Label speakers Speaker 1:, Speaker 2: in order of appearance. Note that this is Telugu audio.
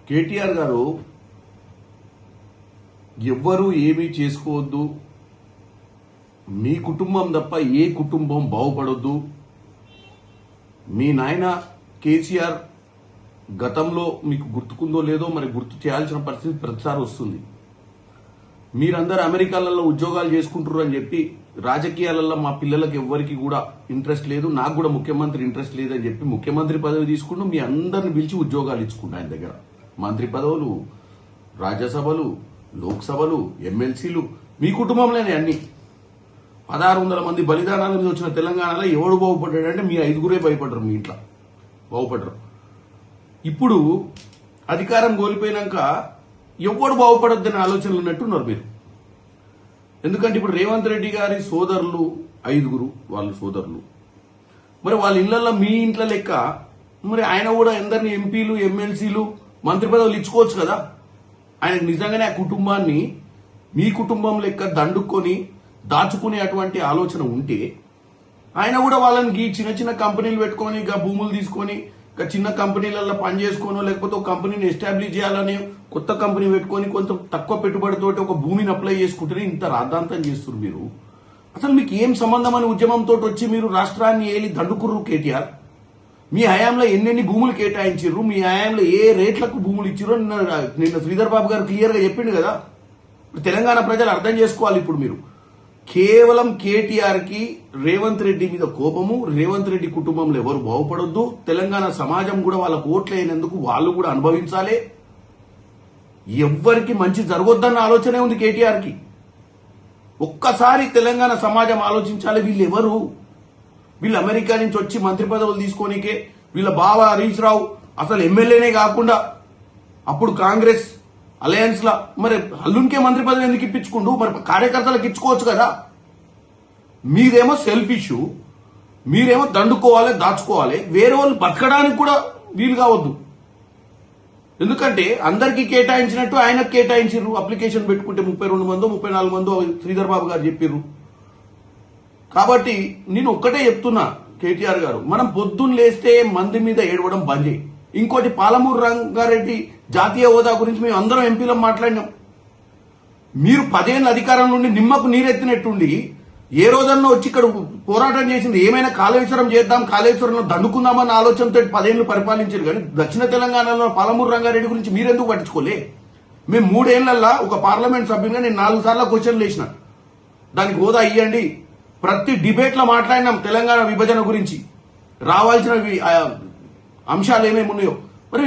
Speaker 1: కేటీఆర్ గారు ఎవ్వరూ ఏమీ చేసుకోవద్దు, మీ కుటుంబం తప్ప ఏ కుటుంబం బాగుపడొద్దు. మీ నాయన కేసీఆర్ గతంలో మీకు గుర్తుకుందో లేదో మరి గుర్తు చేయాల్సిన పరిస్థితి ప్రతిసారి వస్తుంది. మీరందరూ అమెరికాలలో ఉద్యోగాలు చేసుకుంటారు అని చెప్పి రాజకీయాలలో మా పిల్లలకు ఎవ్వరికి కూడా ఇంట్రెస్ట్ లేదు, నాకు కూడా ముఖ్యమంత్రి ఇంట్రెస్ట్ లేదని చెప్పి ముఖ్యమంత్రి పదవి తీసుకుంటూ మీ అందరిని పిలిచి ఉద్యోగాలు ఇచ్చుకుంటా ఆయన దగ్గర. మంత్రి పదవులు, రాజ్యసభలు, లోక్సభలు, ఎమ్మెల్సీలు మీ కుటుంబంలోనే అన్ని. 1600 మంది బలిదానాల మీద వచ్చిన తెలంగాణలో ఎవడు బాగుపడ్డాడంటే మీ 5గురే భయపడరు, మీ ఇంట్లో బాగుపడరు. ఇప్పుడు అధికారం కోల్పోయినాక ఎవడు బాగుపడొద్దని ఆలోచనలు ఉన్నట్టున్నారు మీరు. ఎందుకంటే ఇప్పుడు రేవంత్ రెడ్డి గారి సోదరులు 5గురు, వాళ్ళు సోదరులు. మరి వాళ్ళ ఇళ్లలో మీ ఇంట్లో లెక్క మరి ఆయన కూడా ఎందరిని ఎంపీలు, ఎమ్మెల్సీలు, మంత్రి పదవులు ఇచ్చుకోవచ్చు కదా. ఆయనకు నిజంగానే ఆ కుటుంబాన్ని మీ కుటుంబం లెక్క దండుకొని దాచుకునే అటువంటి ఆలోచన ఉంటే ఆయన కూడా వాళ్ళని చిన్న చిన్న కంపెనీలు పెట్టుకొని ఇక భూములు తీసుకొని ఇక చిన్న కంపెనీలలో పని చేసుకోనో లేకపోతే ఒక కంపెనీని ఎస్టాబ్లిష్ చేయాలని కొత్త కంపెనీ పెట్టుకొని కొంచెం తక్కువ పెట్టుబడితోటి ఒక భూమిని అప్లై చేసుకుంటే ఇంత రాద్ధాంతం చేస్తున్నారు మీరు. అసలు మీకు ఏం సంబంధం అని ఉద్యమంతో వచ్చి మీరు రాష్ట్రాన్ని ఏలి దండుకుర్రు కేటీఆర్. మీ హయాంలో ఎన్నెన్ని భూములు కేటాయించారు, మీ హయాంలో ఏ రేట్లకు భూములు ఇచ్చారో నిన్న శ్రీధర్ బాబు గారు క్లియర్ గా చెప్పిండు కదా. తెలంగాణ ప్రజలు అర్థం చేసుకోవాలి. ఇప్పుడు మీరు కేవలం కేటీఆర్ కి రేవంత్ రెడ్డి మీద కోపము, రేవంత్ రెడ్డి కుటుంబంలో ఎవరు బాగుపడొద్దు, తెలంగాణ సమాజం కూడా వాళ్ళకు ఓట్లైనందుకు వాళ్ళు కూడా అనుభవించాలి, ఎవ్వరికి మంచి జరగొద్దన్న ఆలోచనే ఉంది కేటీఆర్ కి. ఒక్కసారి తెలంగాణ సమాజం ఆలోచించాలి. వీళ్ళు ఎవరు? వీళ్ళు అమెరికా నుంచి వచ్చి మంత్రి పదవులు తీసుకోనికే వీళ్ళ బావ హరీష్ రావు అసలు ఎమ్మెల్యేనే కాకుండా అప్పుడు కాంగ్రెస్ అలయన్స్ లా మరి అల్లునికే మంత్రి పదవి ఎందుకు ఇప్పించుకుంటూ మరి కార్యకర్తలకు ఇచ్చుకోవచ్చు కదా. మీదేమో సెల్ఫ్ ఇష్యూ, మీరేమో దండుకోవాలి, దాచుకోవాలి, వేరే వాళ్ళు బతకడానికి కూడా వీలు కావద్దు. ఎందుకంటే అందరికీ కేటాయించినట్టు ఆయనకు కేటాయించారు. అప్లికేషన్ పెట్టుకుంటే 32 మందో 34 మందో శ్రీధర్ బాబు గారు చెప్పారు. కాబట్టి నేను ఒక్కటే చెప్తున్నా కేటీఆర్ గారు, మనం పొద్దున్న లేస్తే మంది మీద ఏడవడం బంద్ చేయి. ఇంకోటి పాలమూరు రంగారెడ్డి జాతీయ హోదా గురించి మేము అందరం ఎంపీలో మాట్లాడినాం. మీరు 10 ఏళ్ళ అధికారం నుండి నిమ్మకు నీరెత్తినట్టుండి ఏ రోజన్నా వచ్చి ఇక్కడ పోరాటం చేసింది ఏమైనా కాళేశ్వరం చేద్దాం, కాళేశ్వరంలో దండుకుందామన్న ఆలోచనతో 10 ఏళ్లు పరిపాలించారు. కానీ దక్షిణ తెలంగాణలో పాలమూరు రంగారెడ్డి గురించి మీరెందుకు పట్టించుకోలే? మేము 3 ఏళ్లలో ఒక పార్లమెంట్ సభ్యునిగా నేను 4 సార్లు క్వశ్చన్లు వేసిన, దానికి హోదా ఇవ్వండి. ప్రతి డిబేట్ లో మాట్లాడినాం తెలంగాణ విభజన గురించి, రావాల్సిన అంశాలు ఏమేమి ఉన్నాయో. మరి